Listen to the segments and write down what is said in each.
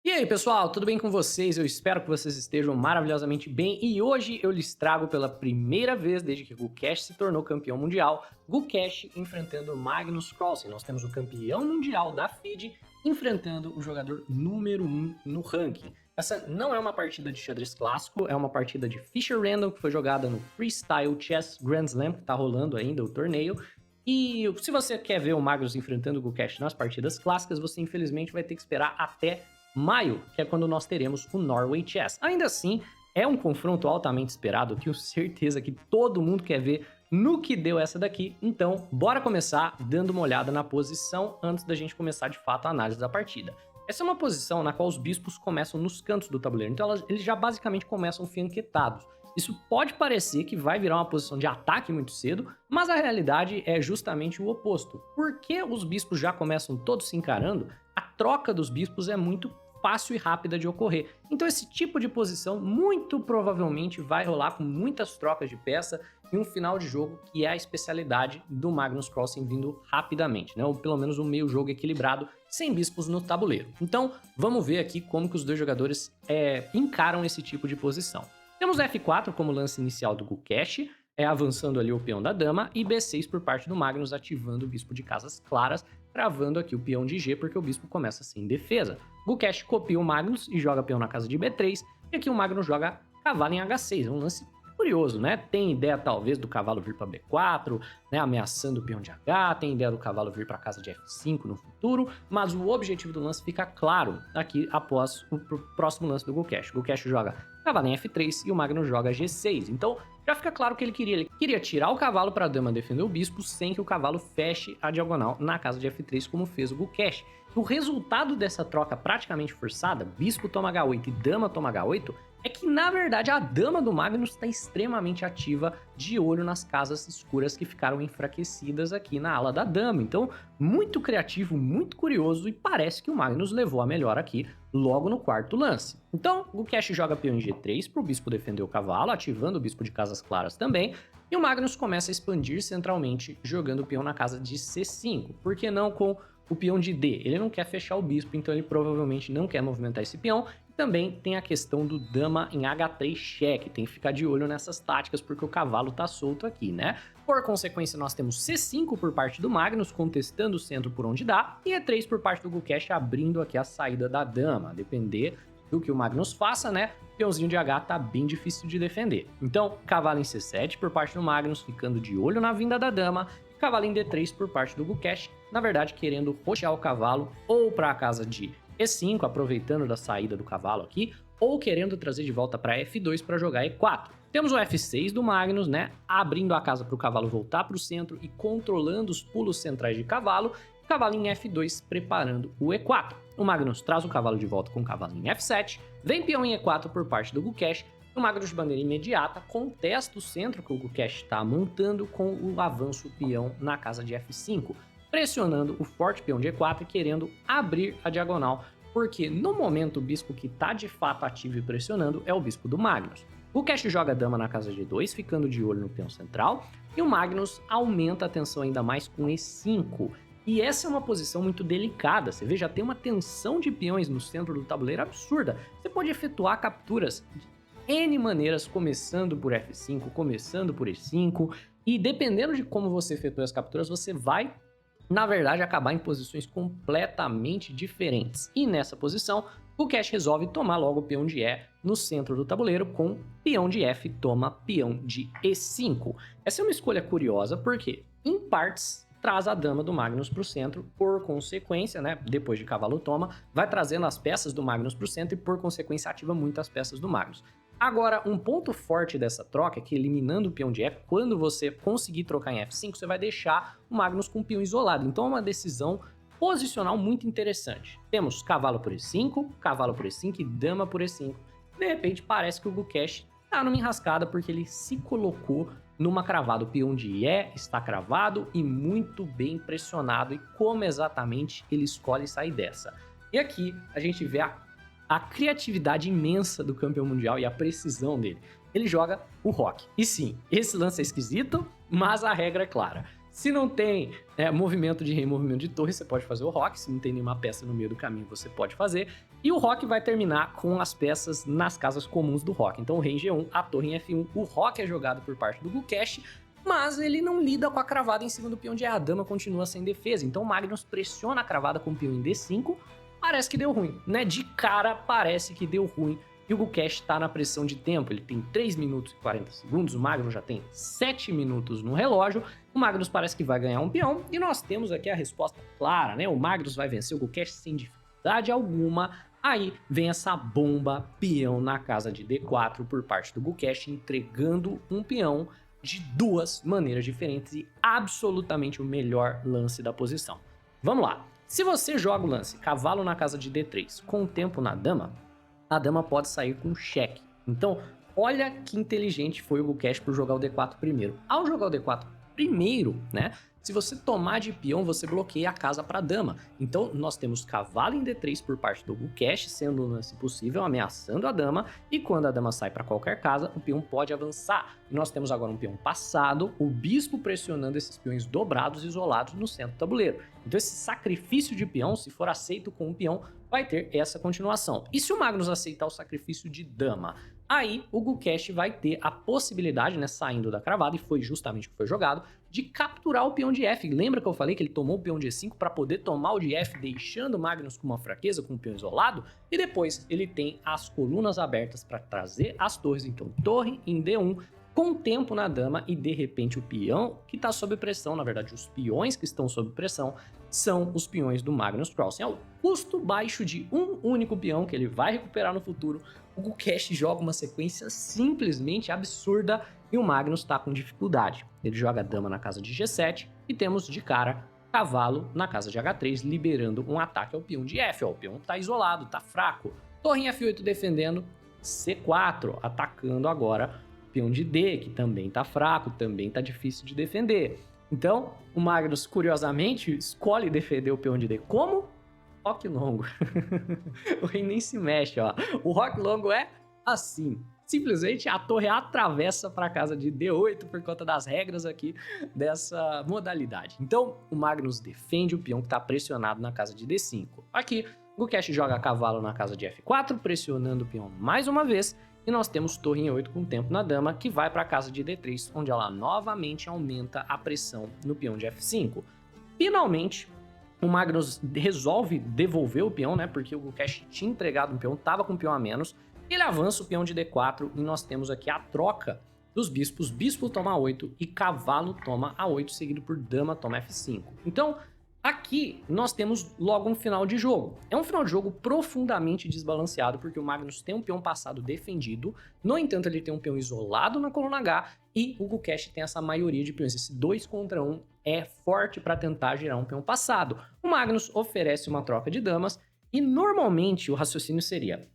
E aí, pessoal, tudo bem com vocês? Eu espero que vocês estejam maravilhosamente bem e hoje eu lhes trago pela primeira vez desde que Gukesh se tornou campeão mundial, Gukesh enfrentando Magnus Carlsen. Nós temos o campeão mundial da FIDE enfrentando o jogador número 1 no ranking. Essa não é uma partida de xadrez clássico, é uma partida de Fischer Random que foi jogada no Freestyle Chess Grand Slam, que tá rolando ainda o torneio. E se você quer ver o Magnus enfrentando o Gukesh nas partidas clássicas, você infelizmente vai ter que esperar até maio, que é quando nós teremos o Norway Chess. Ainda assim, é um confronto altamente esperado, eu tenho certeza que todo mundo quer ver no que deu essa daqui. Então, bora começar dando uma olhada na posição antes da gente começar de fato a análise da partida. Essa é uma posição na qual os bispos começam nos cantos do tabuleiro, então eles já basicamente começam fianquetados. Isso pode parecer que vai virar uma posição de ataque muito cedo, mas a realidade é justamente o oposto. Porque os bispos já começam todos se encarando, a troca dos bispos é muito fácil e rápida de ocorrer. Então esse tipo de posição muito provavelmente vai rolar com muitas trocas de peça e um final de jogo que é a especialidade do Magnus Carlsen vindo rapidamente, né? Ou pelo menos um meio jogo equilibrado, sem bispos no tabuleiro. Então vamos ver aqui como que os dois jogadores encaram esse tipo de posição. Temos F4 como lance inicial do Gukesh, avançando ali o peão da dama, e B6 por parte do Magnus, ativando o bispo de casas claras, travando aqui o peão de G, porque o bispo começa sem defesa. Gukesh copia o Magnus e joga peão na casa de B3, e aqui o Magnus joga cavalo em H6, um lance curioso, né? Tem ideia talvez do cavalo vir para B4, né, ameaçando o peão de H, tem ideia do cavalo vir para a casa de F5 no futuro, mas o objetivo do lance fica claro aqui após o próximo lance do Gukesh. Gukesh joga cavalo em F3 e o Magnus joga G6, então já fica claro o que ele queria tirar o cavalo para a dama defender o bispo sem que o cavalo feche a diagonal na casa de F3 como fez o Gukesh. O resultado dessa troca praticamente forçada, bispo toma H8 e dama toma H8, é que, na verdade, a dama do Magnus está extremamente ativa, de olho nas casas escuras que ficaram enfraquecidas aqui na ala da dama. Então, muito criativo, muito curioso, e parece que o Magnus levou a melhor aqui logo no quarto lance. Então, o Gukesh joga peão em G3 para o bispo defender o cavalo, ativando o bispo de casas claras também, e o Magnus começa a expandir centralmente, jogando o peão na casa de C5. Por que não com o peão de D? Ele não quer fechar o bispo, então ele provavelmente não quer movimentar esse peão. Também tem a questão do dama em H3 cheque, tem que ficar de olho nessas táticas porque o cavalo tá solto aqui, né? Por consequência, nós temos C5 por parte do Magnus, contestando o centro por onde dá, e E3 por parte do Gukesh, abrindo aqui a saída da dama. A depender do que o Magnus faça, né? Peãozinho de H tá bem difícil de defender. Então, cavalo em C7 por parte do Magnus, ficando de olho na vinda da dama, e cavalo em D3 por parte do Gukesh, na verdade querendo roxear o cavalo ou para a casa de E5, aproveitando da saída do cavalo aqui, ou querendo trazer de volta para F2 para jogar E4. Temos o F6 do Magnus, né, abrindo a casa para o cavalo voltar para o centro e controlando os pulos centrais de cavalo, cavalo em F2 preparando o E4. O Magnus traz o cavalo de volta com o cavalo em F7, vem peão em E4 por parte do Gukesh, o Magnus de maneira imediata contesta o centro que o Gukesh está montando com o avanço peão na casa de F5, pressionando o forte peão de E4 e querendo abrir a diagonal, porque no momento o bispo que está de fato ativo e pressionando é o bispo do Magnus. O Gukesh joga a dama na casa de E2, ficando de olho no peão central, e o Magnus aumenta a tensão ainda mais com E5. E essa é uma posição muito delicada, você vê, já tem uma tensão de peões no centro do tabuleiro absurda. Você pode efetuar capturas de N maneiras, começando por F5, começando por E5, e dependendo de como você efetua as capturas, você vai, na verdade, acabar em posições completamente diferentes. E nessa posição, o Gukesh resolve tomar logo o peão de E no centro do tabuleiro com peão de F toma peão de E5. Essa é uma escolha curiosa porque, em partes, traz a dama do Magnus para o centro, por consequência, né, depois de cavalo toma, vai trazendo as peças do Magnus para o centro e, por consequência, ativa muitas peças do Magnus. Agora, um ponto forte dessa troca é que, eliminando o peão de E, quando você conseguir trocar em F5, você vai deixar o Magnus com o peão isolado. Então é uma decisão posicional muito interessante. Temos cavalo por E5 e dama por E5. De repente, parece que o Gukesh tá numa enrascada porque ele se colocou numa cravada. O peão de E está cravado e muito bem pressionado. E como exatamente ele escolhe sair dessa? E aqui a gente vê a criatividade imensa do campeão mundial e a precisão dele. Ele joga o roque. E sim, esse lance é esquisito, mas a regra é clara. Se não tem movimento de rei, movimento de torre, você pode fazer o roque. Se não tem nenhuma peça no meio do caminho, você pode fazer. E o roque vai terminar com as peças nas casas comuns do roque. Então o rei em G1, a torre em F1, o roque é jogado por parte do Gukesh, mas ele não lida com a cravada em cima do peão de E. A dama continua sem defesa, então o Magnus pressiona a cravada com o peão em D5, parece que deu ruim, né? De cara parece que deu ruim. E o Gukesh tá na pressão de tempo, ele tem 3 minutos e 40 segundos, o Magnus já tem 7 minutos no relógio, o Magnus parece que vai ganhar um peão, e nós temos aqui a resposta clara, né? O Magnus vai vencer o Gukesh sem dificuldade alguma. Aí vem essa bomba peão na casa de D4 por parte do Gukesh, entregando um peão de duas maneiras diferentes e absolutamente o melhor lance da posição. Vamos lá, se você joga o lance cavalo na casa de D3 com tempo na dama, a dama pode sair com cheque. Então, olha que inteligente foi o Gukesh por jogar o D4 primeiro. Ao jogar o D4 primeiro, né, se você tomar de peão, você bloqueia a casa para a dama. Então, nós temos cavalo em D3 por parte do Gukesh, sendo um lance possível, ameaçando a dama. E quando a dama sai para qualquer casa, o peão pode avançar. E nós temos agora um peão passado, o bispo pressionando esses peões dobrados e isolados no centro do tabuleiro. Então, esse sacrifício de peão, se for aceito com um peão, vai ter essa continuação. E se o Magnus aceitar o sacrifício de dama? Aí o Gukesh vai ter a possibilidade, né, saindo da cravada, e foi justamente o que foi jogado, de capturar o peão de F. Lembra que eu falei que ele tomou o peão de E5 para poder tomar o de F, deixando o Magnus com uma fraqueza, com o peão isolado? E depois ele tem as colunas abertas para trazer as torres. Então torre em D1, com tempo na dama, e de repente o peão que está sob pressão, na verdade os peões que estão sob pressão, são os peões do Magnus Carlsen. Ao custo baixo de um único peão que ele vai recuperar no futuro, o Gukesh joga uma sequência simplesmente absurda e o Magnus está com dificuldade. Ele joga dama na casa de G7 e temos de cara cavalo na casa de H3, liberando um ataque ao peão de F. Ó, o peão está isolado, está fraco. Torre em F8 defendendo, C4 atacando agora o peão de D, que também está fraco, também está difícil de defender. Então, o Magnus, curiosamente, escolhe defender o peão de D. Como? Roque longo. O rei nem se mexe, ó. O roque longo é assim. Simplesmente a torre atravessa para a casa de D8 por conta das regras aqui dessa modalidade. Então, o Magnus defende o peão que está pressionado na casa de D5. Aqui, o Gukesh joga cavalo na casa de F4, pressionando o peão mais uma vez. E nós temos torre em 8 com tempo na dama, que vai para a casa de D3, onde ela novamente aumenta a pressão no peão de F5. Finalmente, o Magnus resolve devolver o peão, né? Porque o Gukesh tinha entregado um peão, estava com um peão a menos. Ele avança o peão de D4 e nós temos aqui a troca dos bispos. Bispo toma A8 e cavalo toma A8, seguido por dama toma F5. Então, aqui nós temos logo um final de jogo. É um final de jogo profundamente desbalanceado, porque o Magnus tem um peão passado defendido, no entanto ele tem um peão isolado na coluna H, e o Gukesh tem essa maioria de peões. Esse 2 contra 1 é forte para tentar gerar um peão passado. O Magnus oferece uma troca de damas, e normalmente o raciocínio seria: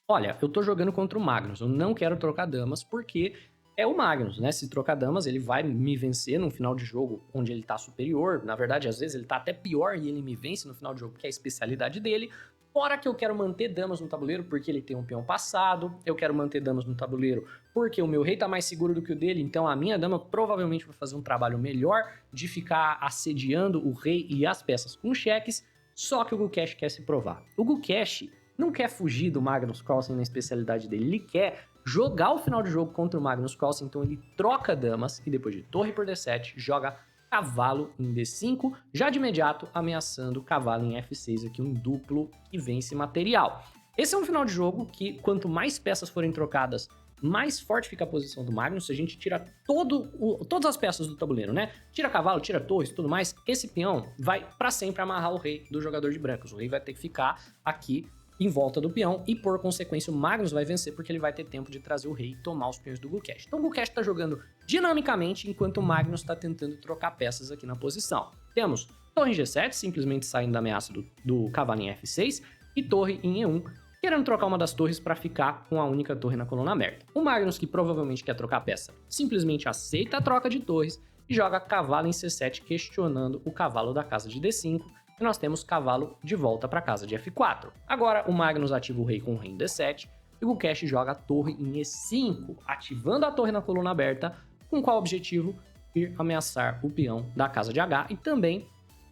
olha, eu tô jogando contra o Magnus, eu não quero trocar damas, porque é o Magnus, né? Se trocar damas, ele vai me vencer no final de jogo onde ele tá superior. Na verdade, às vezes ele tá até pior e ele me vence no final de jogo, que é a especialidade dele. Fora que eu quero manter damas no tabuleiro porque ele tem um peão passado, eu quero manter damas no tabuleiro porque o meu rei tá mais seguro do que o dele, então a minha dama provavelmente vai fazer um trabalho melhor de ficar assediando o rei e as peças com cheques, só que o Gukesh quer se provar. O Gukesh não quer fugir do Magnus Carlsen na especialidade dele, ele quer jogar o final de jogo contra o Magnus Carlsen, então ele troca damas e depois de torre por D7, joga cavalo em D5, já de imediato ameaçando cavalo em F6, aqui um duplo que vence material. Esse é um final de jogo que quanto mais peças forem trocadas, mais forte fica a posição do Magnus. Se a gente tira todas as peças do tabuleiro, né? Tira cavalo, tira torres, tudo mais, esse peão vai para sempre amarrar o rei do jogador de brancos. O rei vai ter que ficar aqui em volta do peão e, por consequência, o Magnus vai vencer porque ele vai ter tempo de trazer o rei e tomar os peões do Gukesh. Então o Gukesh está jogando dinamicamente enquanto o Magnus está tentando trocar peças aqui na posição. Temos torre em G7, simplesmente saindo da ameaça do cavalo em F6, e torre em E1, querendo trocar uma das torres para ficar com a única torre na coluna aberta. O Magnus, que provavelmente quer trocar a peça, simplesmente aceita a troca de torres e joga cavalo em C7, questionando o cavalo da casa de D5, e nós temos cavalo de volta para casa de F4. Agora o Magnus ativa o rei com o rei em D7 e o Gukesh joga a torre em E5, ativando a torre na coluna aberta, com qual objetivo? Ir ameaçar o peão da casa de H e também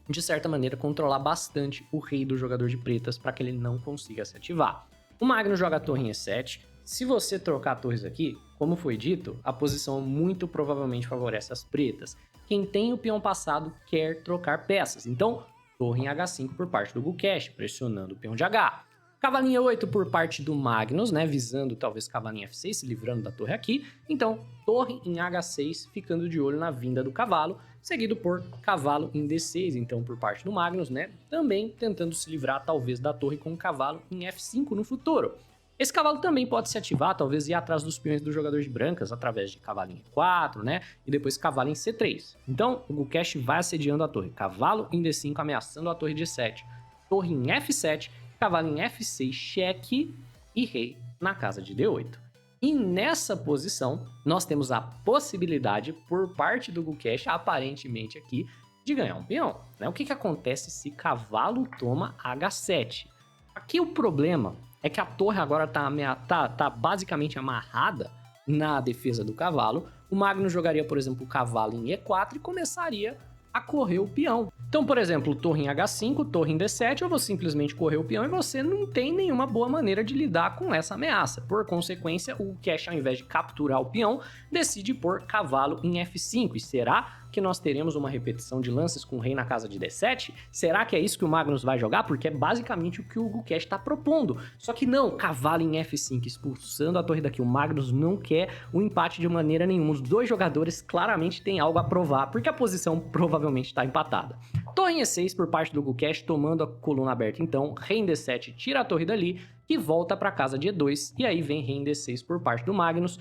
de certa maneira, controlar bastante o rei do jogador de pretas para que ele não consiga se ativar. O Magnus joga a torre em E7. Se você trocar torres aqui, como foi dito, a posição muito provavelmente favorece as pretas. Quem tem o peão passado quer trocar peças, então torre em H5 por parte do Gukesh, pressionando o peão de H. Cavalinho E8 por parte do Magnus, né, visando talvez cavalinho F6, se livrando da torre aqui. Então, torre em H6, ficando de olho na vinda do cavalo, seguido por cavalo em D6, então por parte do Magnus, né, também tentando se livrar talvez da torre com o cavalo em F5 no futuro. Esse cavalo também pode se ativar, talvez ir atrás dos peões do jogador de brancas, através de cavalo em E4, né? E depois cavalo em C3. Então, o Gukesh vai assediando a torre. Cavalo em D5, ameaçando a torre de E7. Torre em F7, cavalo em F6, cheque e rei na casa de D8. E nessa posição, nós temos a possibilidade, por parte do Gukesh, aparentemente aqui, de ganhar um peão, né? O que acontece se cavalo toma H7? Aqui o problema é que a torre agora tá basicamente amarrada na defesa do cavalo. O Magnus jogaria, por exemplo, o cavalo em E4 e começaria a correr o peão. Então, por exemplo, torre em H5, torre em D7, eu vou simplesmente correr o peão e você não tem nenhuma boa maneira de lidar com essa ameaça. Por consequência, o Gukesh, ao invés de capturar o peão, decide pôr cavalo em F5. E será que nós teremos uma repetição de lances com o rei na casa de D7? Será que é isso que o Magnus vai jogar? Porque é basicamente o que o Gukesh está propondo. Só que não, cavalo em F5, expulsando a torre daqui. O Magnus não quer o empate de maneira nenhuma. Os dois jogadores claramente têm algo a provar, porque a posição provavelmente está empatada. Torre em E6 por parte do Gukesh, tomando a coluna aberta então. Rei em D7, tira a torre dali e volta para a casa de E2. E aí vem rei em D6 por parte do Magnus,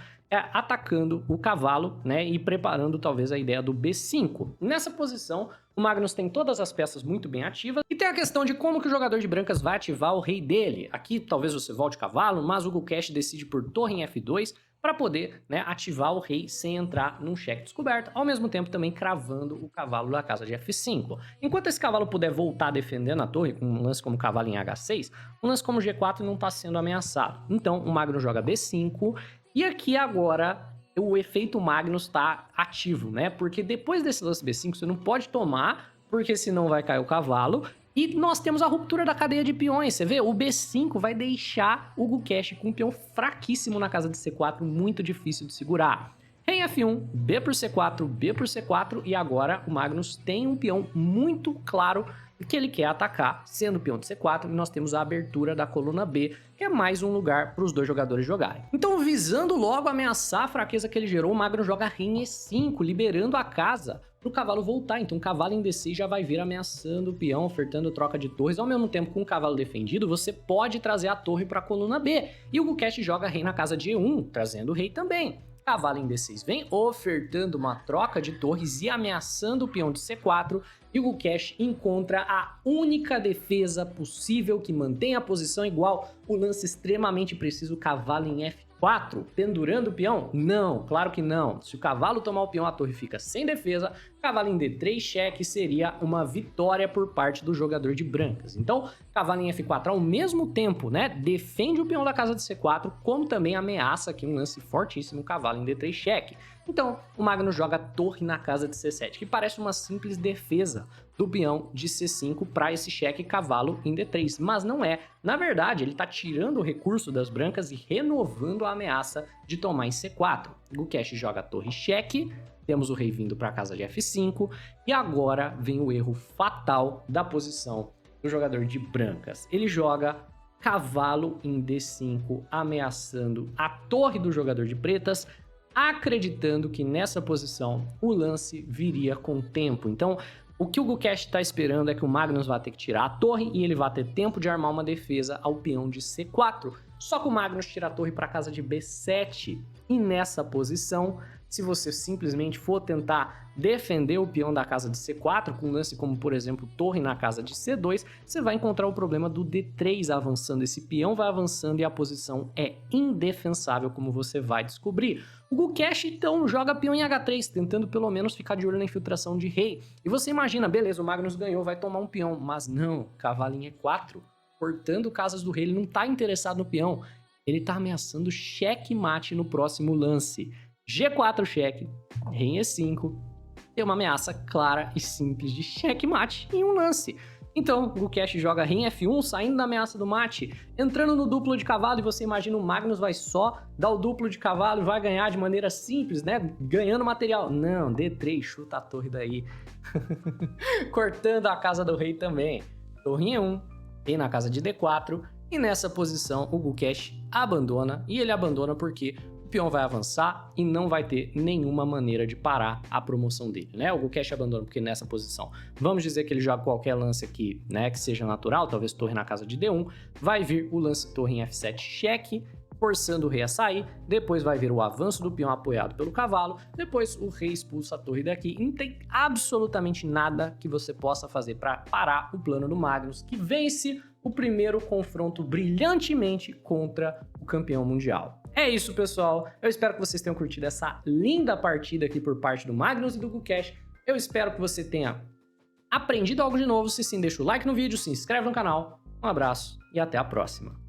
atacando o cavalo, né, e preparando talvez a ideia do B5. Nessa posição, o Magnus tem todas as peças muito bem ativas e tem a questão de como que o jogador de brancas vai ativar o rei dele. Aqui talvez você volte cavalo, mas o Gukesh decide por torre em F2 para poder, né, ativar o rei sem entrar num cheque descoberto, ao mesmo tempo também cravando o cavalo da casa de F5. Enquanto esse cavalo puder voltar defendendo a torre, com um lance como cavalo em H6, um lance como G4 não está sendo ameaçado. Então o Magnus joga B5, e aqui agora o efeito Magnus está ativo, né? Porque depois desse lance B5 você não pode tomar, porque senão vai cair o cavalo. E nós temos a ruptura da cadeia de peões, você vê? O B5 vai deixar o Gukesh com um peão fraquíssimo na casa de C4, muito difícil de segurar. Rei F1, B por C4, B por C4, e agora o Magnus tem um peão muito claro que ele quer atacar, sendo o peão de C4, e nós temos a abertura da coluna B, que é mais um lugar para os dois jogadores jogarem. Então, visando logo ameaçar a fraqueza que ele gerou, o Magnus joga rei em E5, liberando a casa para o cavalo voltar. Então, o cavalo em D6 já vai vir ameaçando o peão, ofertando troca de torres. Ao mesmo tempo, com o cavalo defendido, você pode trazer a torre para a coluna B. E o Gukesh joga rei na casa de E1, trazendo o rei também. Cavalo em D6 vem ofertando uma troca de torres e ameaçando o peão de C4, e o Gukesh encontra a única defesa possível que mantém a posição igual, o lance extremamente preciso, cavalo em F4, pendurando o peão? Não, claro que não. Se o cavalo tomar o peão, a torre fica sem defesa, cavalo em D3 cheque seria uma vitória por parte do jogador de brancas. Então, cavalo em F4 ao mesmo tempo, né, defende o peão da casa de C4, como também ameaça aqui um lance fortíssimo, cavalo em D3 cheque. Então, o Magnus joga torre na casa de C7, que parece uma simples defesa do peão de C5 para esse cheque cavalo em D3, mas não é. Na verdade, ele está tirando o recurso das brancas e renovando a ameaça de tomar em C4. Gukesh joga torre cheque, temos o rei vindo para a casa de F5, e agora vem o erro fatal da posição do jogador de brancas. Ele joga cavalo em D5, ameaçando a torre do jogador de pretas, acreditando que nessa posição o lance viria com o tempo. Então, o que o Gukesh está esperando é que o Magnus vai ter que tirar a torre e ele vai ter tempo de armar uma defesa ao peão de C4. Só que o Magnus tira a torre para a casa de B7. E nessa posição, se você simplesmente for tentar defender o peão da casa de C4, com um lance como, por exemplo, torre na casa de C2, você vai encontrar o problema do D3 avançando. Esse peão vai avançando e a posição é indefensável, como você vai descobrir. O Gukesh, então, joga peão em H3, tentando pelo menos ficar de olho na infiltração de rei. E você imagina, beleza, o Magnus ganhou, vai tomar um peão. Mas não, cavalo em E4, cortando casas do rei, ele não está interessado no peão. Ele está ameaçando cheque mate no próximo lance. G4 cheque, rei em E5, ter uma ameaça clara e simples de checkmate em um lance. Então, o Gukesh joga rei em F1, saindo da ameaça do mate, entrando no duplo de cavalo, e você imagina o Magnus vai só dar o duplo de cavalo e vai ganhar de maneira simples, né? Ganhando material. Não, D3, chuta a torre daí. Cortando a casa do rei também. Torre em E1, rei na casa de D4, e nessa posição o Gukesh abandona, e ele abandona porque o peão vai avançar e não vai ter nenhuma maneira de parar a promoção dele, né? O Gukesh abandona porque nessa posição, vamos dizer que ele joga qualquer lance aqui, né, que seja natural, talvez torre na casa de D1, vai vir o lance torre em F7 cheque, forçando o rei a sair, depois vai vir o avanço do peão apoiado pelo cavalo, depois o rei expulsa a torre daqui, e não tem absolutamente nada que você possa fazer para parar o plano do Magnus, que vence o primeiro confronto brilhantemente contra o campeão mundial. É isso, pessoal. Eu espero que vocês tenham curtido essa linda partida aqui por parte do Magnus e do Gukesh. Eu espero que você tenha aprendido algo de novo. Se sim, deixa o like no vídeo, se inscreve no canal. Um abraço e até a próxima.